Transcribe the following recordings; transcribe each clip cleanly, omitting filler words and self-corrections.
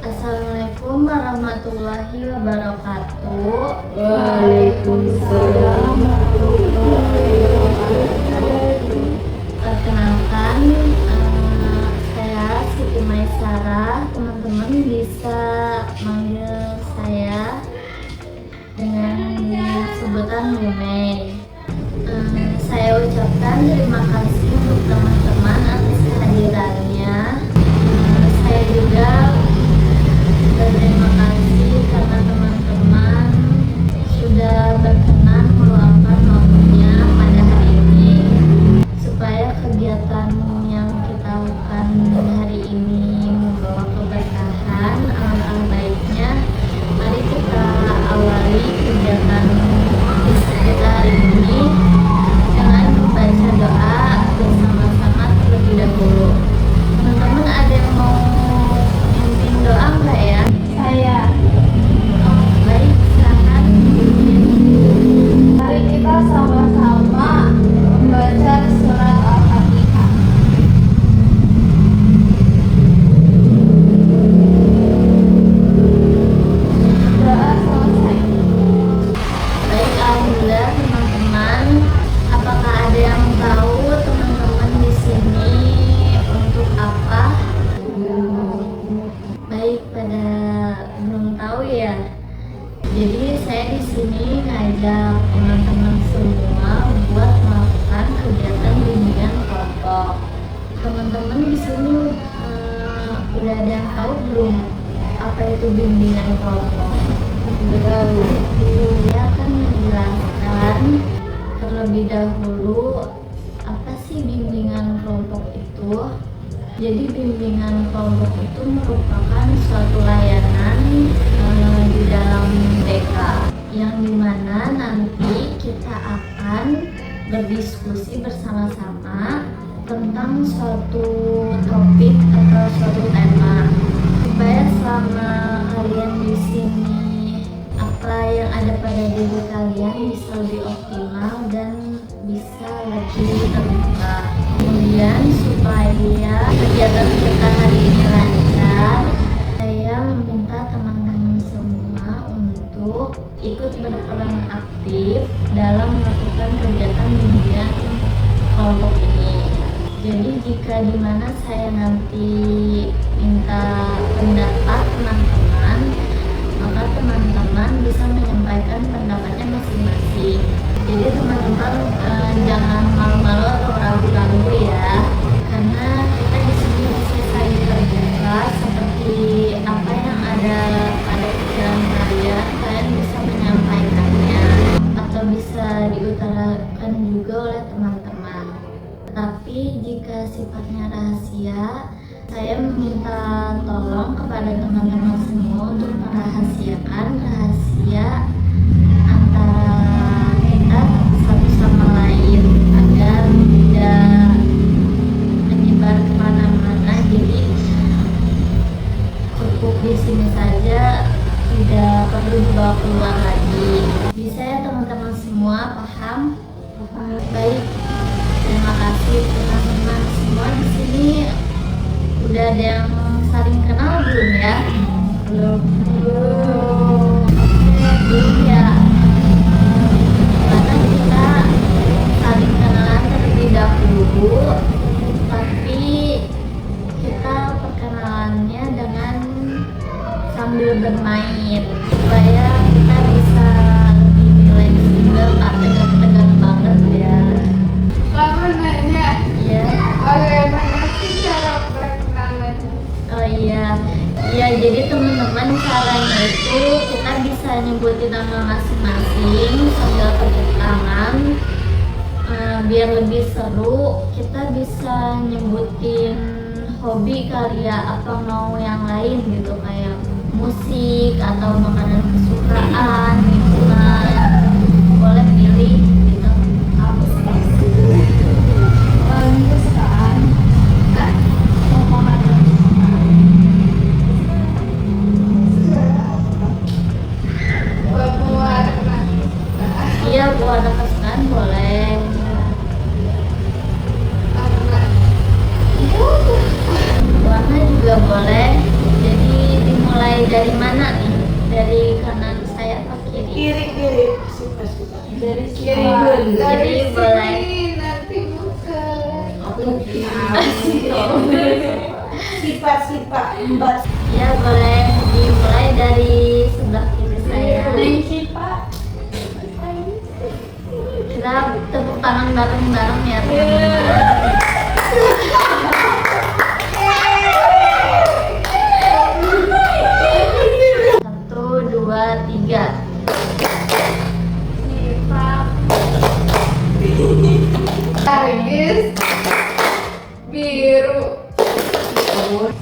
Assalamualaikum warahmatullahi wabarakatuh. Waalaikumsalam warahmatullahi wabarakatuh. Perkenalkan, saya Siti Maisara. Teman-teman bisa manggil saya dengan sebutan Bu Mei. Saya ucapkan terima kasih untuk teman-teman atas kehadirannya. Saya juga berterima kasih karena teman-teman sudah berkenan meluangkan waktunya pada hari ini supaya kegiatan yang kita lakukan hari ini membawa keberkahan. Alangkah baiknya mari kita awali kegiatan kita hari ini dengan membaca doa bersama-sama terlebih dahulu. Teman-teman ada yang mau mimpin doa nggak ya? Saya, Oh, baik, silakan mimpin. mari kita sama-sama membaca surat Al-Fatihah. Doa selesai. Baik, alhamdulillah teman-teman. Apakah ada yang tahu teman-teman di sini untuk apa? Baik, pada belum tahu ya. Jadi saya di sini ngajak teman-teman semua buat melakukan kegiatan bimbingan kelompok. Teman-teman di sini udah ada yang tahu belum apa itu bimbingan kelompok? Tahu. Dia akan menjelaskan terlebih dahulu apa sih bimbingan kelompok itu. Jadi bimbingan kelompok itu merupakan suatu layanan di dalam BK yang dimana nanti kita akan berdiskusi bersama-sama tentang suatu topik atau suatu tema supaya selama kalian di sini apa yang ada pada diri kalian bisa lebih optimal dan bisa lebih terbuka. Kemudian supaya kegiatan kita hari ini lancar, saya meminta teman-teman semua untuk ikut berperan aktif dalam melakukan kegiatan bimbingan kelompok ini. Jadi jika dimana saya nanti minta pendapat teman-teman, maka teman-teman bisa menyampaikan pendapatnya masing-masing. Jadi teman-teman jangan malu-malu atau ragu-ragu ya, karena kita di sini bisa saling terbuka seperti apa yang ada pada pikiran kalian bisa menyampaikannya atau bisa diutarakan juga oleh teman-teman. Tapi jika sifatnya rahasia, saya meminta tolong kepada teman-teman semua untuk merahasiakan rahasia antara kita satu sama lain agar tidak menyebar kemana-mana. Jadi cukup di sini saja, tidak perlu dibawa keluar lagi. Bisa ya teman-teman semua paham? Baik, terima kasih teman-teman semua di sini. Udah ada yang saling kenal belum ya? Belum. Belum ya. Karena kita saling kenalan terlebih dahulu, tapi kita perkenalannya dengan sambil bermain supaya kita bisa lebih fleksibel, tak tegang-tegang banget ya. Lama nanya, Ya. bagaimana sih cara perkenalan? Oh iya, ya jadi teman-teman caranya itu kita bisa nyebutin nama masing-masing sambil tepuk tangan. Biar lebih seru, kita bisa nyebutin hobi kali ya, apa mau yang lain gitu kayak musik atau makanan kesukaan gitu kan. Boleh pilih gitu. Apa sih? Kesukaan. Omongan. Berwarna. Iya, buat anak kesukaan boleh. Warna. Warna juga boleh. Jadi dimulai dari mana nih? Dari kanan saya atau kiri? Kiri sifat. Dari Kiri sini. dulu. Jadi boleh. Nanti buka. Sifat Mbak. Ya boleh dimulai dari sebelah kiri saya. Sifat. Kita tepuk tangan bareng-bareng ya teman-teman. Satu, dua, tiga. Sifat. Targis. Biru.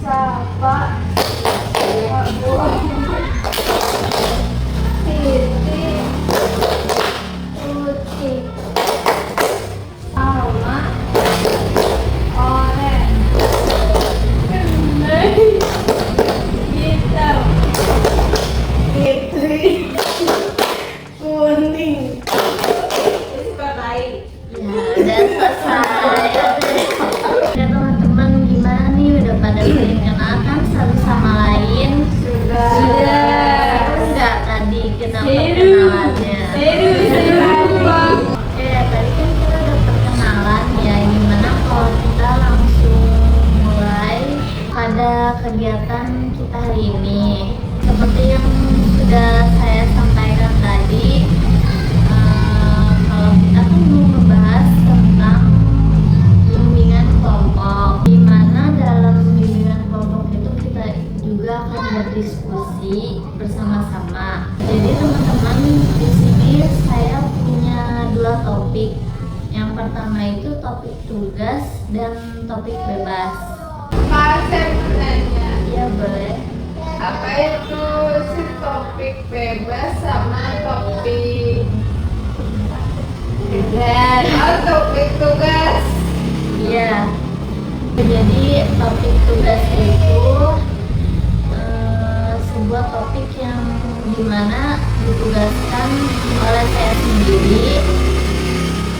Sapa. Titik. Putih. Alma. Oren. Hitam. Fitri. Kuning. Sifat lain. Ya, udah selesai. Ya teman-teman, gimana nih, udah pada saling kenalkan satu sama lain? Sudah. Enggak tadi kita perkenalannya. Oke, tadi kan kita udah perkenalan ya. Gimana kalau kita langsung mulai pada kegiatan kita hari ini? Seperti yang sudah saya sampaikan tadi, kalau kita kan mau membahas tentang bimbingan kelompok, di mana dalam bimbingan kelompok itu kita juga akan berdiskusi bersama-sama. Jadi teman-teman, di sini saya punya dua topik. Yang pertama itu topik tugas dan topik bebas. Pak, saya mau nanya, Iya boleh. apa itu si topik bebas sama topik tugas? Oh, topik tugas. Iya. Jadi topik tugas itu sebuah topik yang dimana ditugaskan oleh saya sendiri.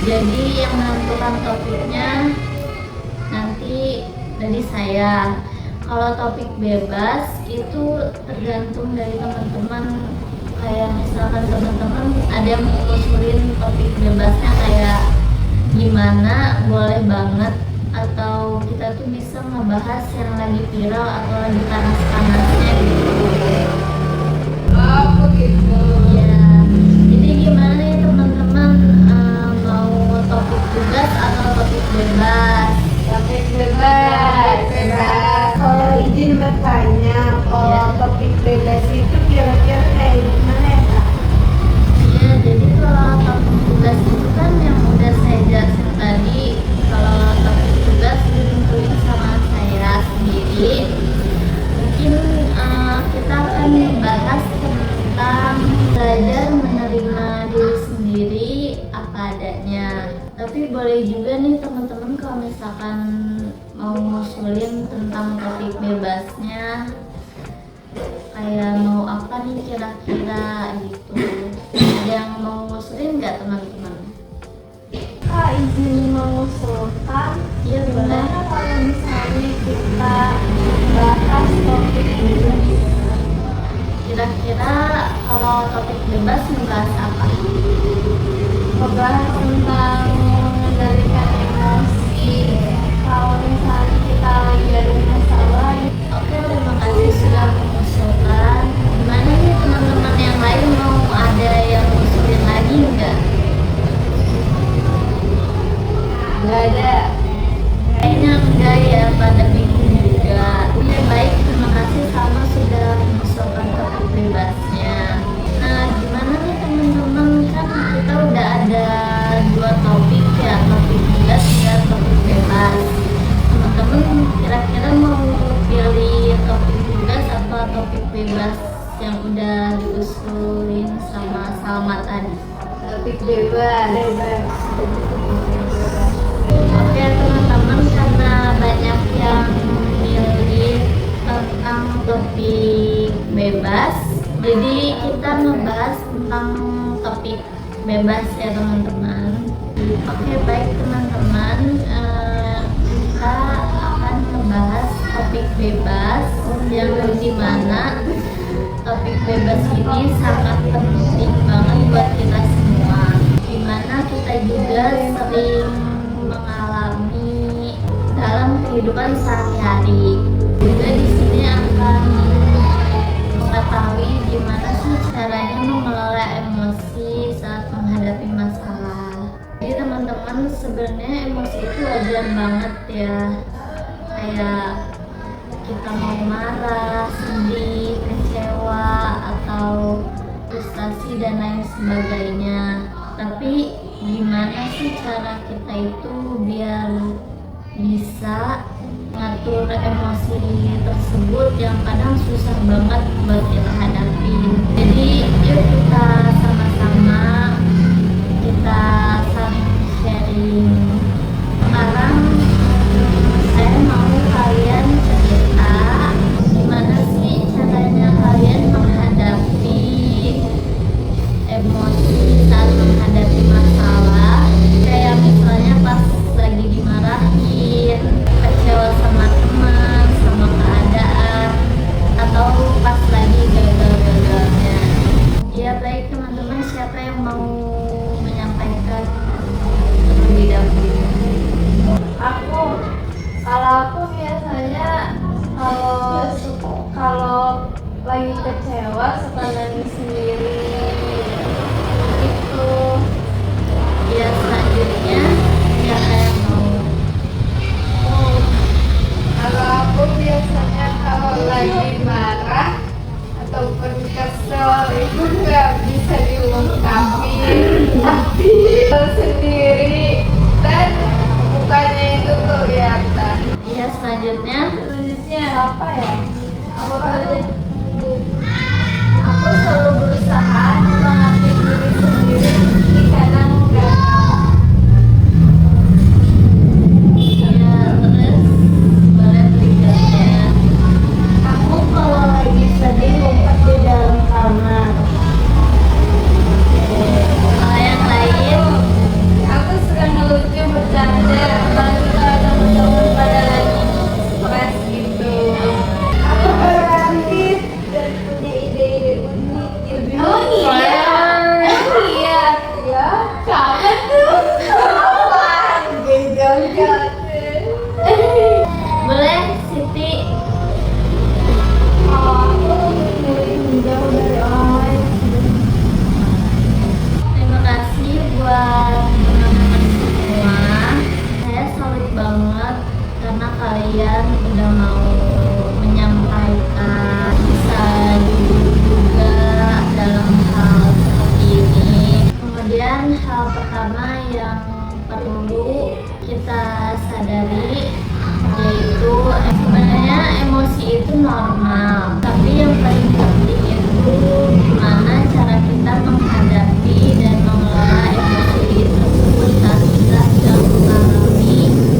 Jadi yang menentukan topiknya nanti dari saya. Kalau topik bebas itu tergantung dari teman-teman. Kayak misalkan teman-teman ada yang mengusulin topik bebasnya kayak gimana, boleh banget. Atau kita tuh bisa ngebahas yang lagi viral atau lagi panas-panasnya gitu. Oh, begitu. Ya, jadi gimana nih teman-teman, mau topik tugas atau topik bebas? Topik bebas. Kalau izin bertanya, kalau Iya. topik bebas itu kira-kira kayak gimana ya Kak? Ya, jadi kalau topik tugas itu kan yang udah saya jelasin tadi. Kalau topik tugas ditentuin sama saya sendiri. Mungkin kita akan membahas tentang belajar menerima diri sendiri apa adanya. Tapi boleh juga nih teman-teman kalau misalkan mau ngusulin tentang topik bebasnya, kayak mau apa nih kira-kira gitu. Ada yang mau ngusulin nggak teman-teman? Kak, izin mengusulkan, Iya boleh. gimana kalau misalnya kita bahas topik bebas? Kira-kira kalau topik bebas membahas apa? Membahas tentang mengendalikan emosi. Kalau misalnya kita lagi ada masalah, Oke, terima kasih sudah mengusulkan. Gimana nih teman-teman yang lain, mau ada yang ngusulin lagi nggak? nggak ada. Kayaknya enggak ya, pada bingung juga. Ya baik, terima kasih sama sudah mengusulkan topik bebasnya. Nah, gimana nih teman-teman, kan kita udah ada dua topik ya, topik tugas dan topik bebas. Teman-teman kira-kira mau pilih topik tugas atau topik bebas yang udah diusulin sama Salma tadi? Topik bebas. Oke teman-teman, karena banyak yang milih tentang topik bebas, jadi kita ngebahas tentang topik bebas ya teman-teman. Oke baik teman-teman, kita akan membahas topik bebas yang dimana topik bebas ini sangat penting banget buat kita semua. Dimana kita juga sering mengalami dalam kehidupan sehari-hari. Juga di sini akan mengetahui gimana sih caranya mengelola emosi saat menghadapi masalah. Jadi teman-teman, sebenarnya emosi itu wajar banget ya. Kayak kita mau marah, sedih, kecewa, atau frustasi dan lain sebagainya. Tapi gimana sih cara kita itu biar bisa ngatur emosi tersebut yang kadang susah banget buat kita hadapi. Jadi yuk kita sama-sama kita saling sharing. Sekarang saya mau kalian cerita gimana sih caranya kalian menghadapi emosi saat menghadapi masalah. Kayak misalnya pas lagi dimarahin, kecewa sama teman, sama keadaan, atau pas lagi gagal-gagalnya. Ya baik teman-teman, siapa yang mau menyampaikan terlebih dahulu? Kalau aku biasanya kalau lagi kecewa suka nangis sendiri gitu. Ya selanjutnya siapa yang mau? Kalau aku biasanya kalau lagi marah ataupun kesel itu nggak bisa diungkapin, tapi sendiri dan mukanya itu kelihatan. Ya selanjutnya Apa ya? Aku selalu berusaha mengatur diri sendiri meski kadang gagal. ya terus boleh berikutnya. Aku kalau lagi sedih ngumpet di dalam kamar. Kalau yang lain, Aku suka ngelucu bercanda apalagi kalau teman-teman pada lagi stres gitu. Aku kreatif dan punya ide-ide unik gitu. Oh iya, iya, Ya, kapan tuh? kapan? Gejol-gejol. boleh Siti. Kalau aku milih menjauh dari orang lain. Terima kasih buat teman-teman semua. Saya salut banget karena kalian udah mau menyampaikan bisa juga dalam hal seperti ini. Kemudian hal pertama yang perlu kita sadari yaitu sebenarnya emosi itu normal, tapi yang paling penting itu gimana cara kita menghadapi dan mengelola emosi tersebut saat kita sedang mengalami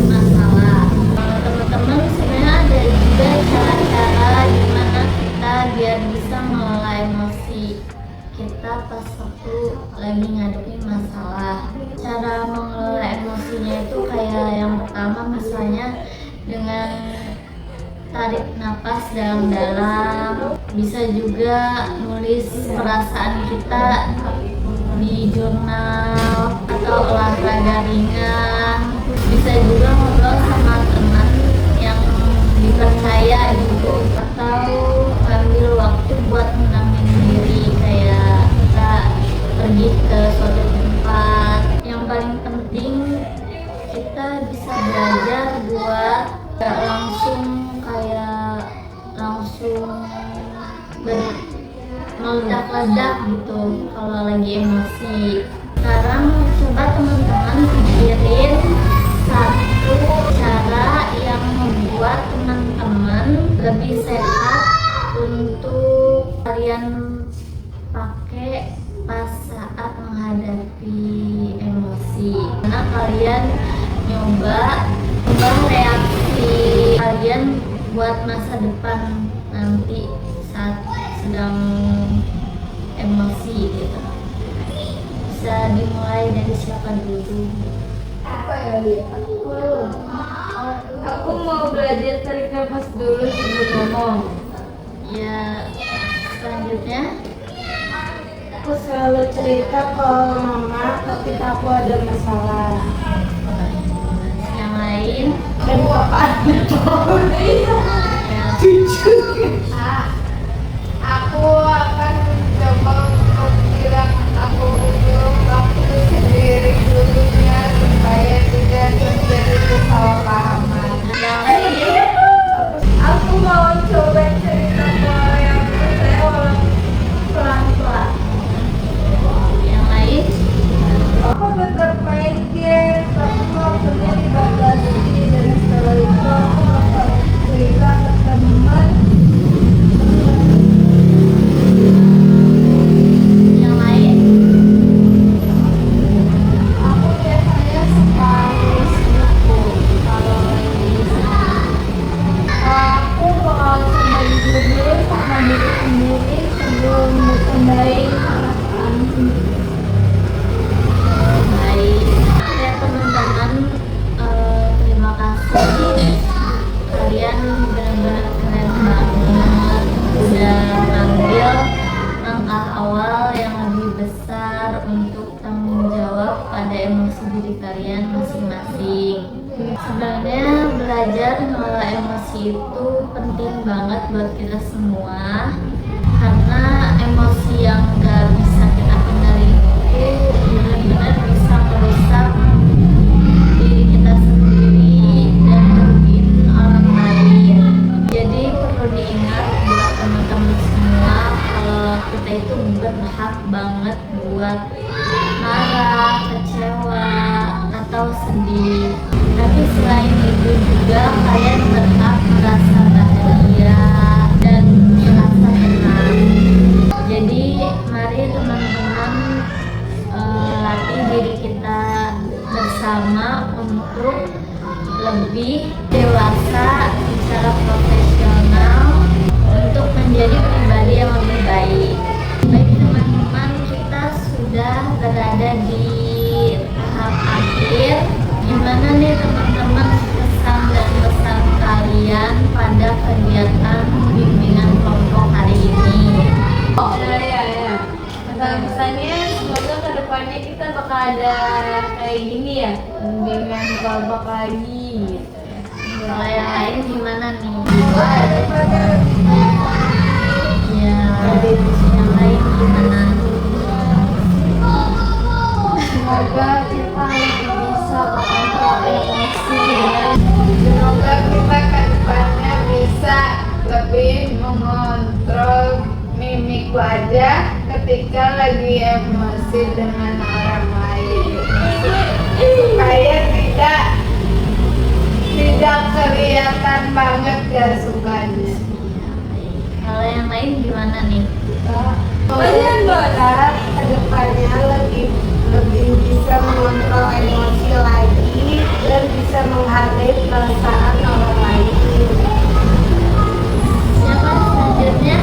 masalah. Teman-teman, sebenarnya ada juga cara-cara gimana kita biar bisa mengelola emosi kita pas waktu lagi ngadepin masalah. Cara mengelola emosinya itu kayak yang pertama misalnya dengan tarik napas dalam-dalam, bisa juga nulis perasaan kita di jurnal atau olahraga ringan, bisa juga ngobrol sama teman yang dipercaya gitu, atau ambil waktu buat menenangin diri kayak kita pergi ke suatu tempat. Yang paling penting kita bisa belajar buat gak langsung meledak-ledak gitu kalau lagi emosi. Sekarang coba teman-teman pikirin satu cara yang membuat teman-teman lebih sehat untuk kalian pakai pas saat menghadapi emosi. Karena kalian nyoba reaksi kalian buat masa depan nanti saat sedang emosi gitu. Bisa dimulai dari siapa dulu? Apa ya, Lia? Aku mau belajar tarik nafas dulu sebelum ngomong. Ya selanjutnya Aku selalu cerita ke mama ketika aku ada masalah. yang lain. Dan papa Ya, Aku akan mencoba untuk bilang aku butuh waktu sendiri dulunya supaya tidak terjadi kesalahpahaman. yang lain. Aku mau coba cerita ke orang yang saya pelan-pelan. Yang lain. Aku tetap main game, tapi waktunya dibatasi dan setelah itu aku bakal cerita ke teman. Yang lain. Aku biasanya suka nulis buku kalau lagi sedih. Aku bakal coba dulu sama diri sendiri sebelum mulai perasaan Baik. Oke teman-teman, terima kasih. Kalian benar-benar keren banget. Udah ngambil langkah awal yang lebih besar untuk tanggung jawab pada emosi diri kalian masing-masing. Sebenarnya belajar mengelola emosi itu penting banget buat kita semua, karena emosi yang gak bisa kita kendaliin itu benar-benar bisa merusak diri kita sendiri dan merugiin orang lain. Jadi perlu diingat buat teman-teman semua kalau kita itu berhak banget buat marah, kecewa, atau sedih. Tapi selain itu juga kalian berhak merasa bahagia dan merasa tenang. Jadi mari teman-teman latih diri kita bersama untuk lebih dewasa secara profesional untuk menjadi pribadi yang lebih baik. Baik teman-teman, kita sudah berada di tahap akhir. Gimana nih teman-teman kesan dan pesan kalian pada kegiatan bimbingan kelompok hari ini? ya. Pesan-pesannya semoga kedepannya kita bakal ada kayak gini ya, bimbingan kelompok lagi gitu ya. Kalau yang lain gimana nih? Ya, yang lain gimana? Semoga kita lebih bisa mengontrol emosi ya. Semoga kita kedepannya bisa lebih mengontrol mimik wajah ketika lagi emosi dengan orang lain, supaya tidak kelihatan banget gak sukanya. Kalau yang lain gimana nih? semoga kedepannya lebih bisa mengontrol emosi lagi dan bisa menghargai perasaan orang lain. Siapa selanjutnya?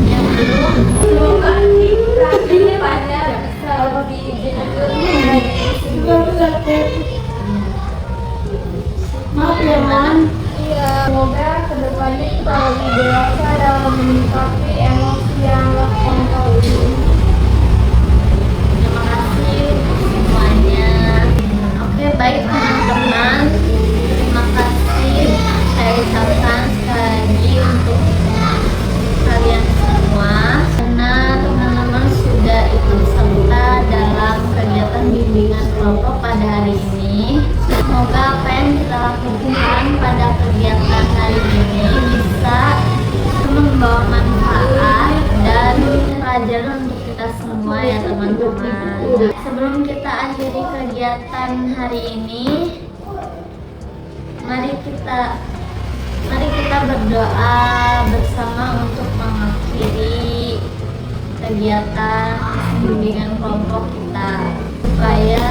Yang belum? Semoga kita kedepannya bisa lebih Maaf ya, Man. Iya, semoga kedepannya kita lebih dewasa dalam menyikapi emosi yang kontrol ini. Terima kasih semuanya. Oke, baik teman-teman. Terima kasih saya ucapkan sekali lagi untuk kalian semua, karena teman-teman sudah ikut serta dalam kegiatan bimbingan kelompok pada hari ini. Semoga apa yang kita lakukan pada kegiatan hari ini bisa membawa manfaat dan pelajaran untuk kita semua ya teman-teman. Sebelum kita akhiri kegiatan hari ini, mari kita berdoa bersama untuk mengakhiri kegiatan bimbingan kelompok kita, supaya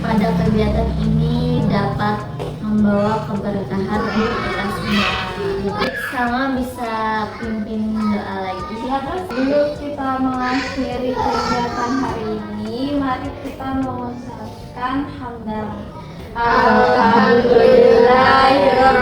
pada kegiatan ini dapat membawa keberkahan untuk kita semua. Sama bisa pimpin doa lagi. Sebelum kita mengakhiri kegiatan hari ini, mari kita mengucapkan hamdalah. Alhamdulillahirabbil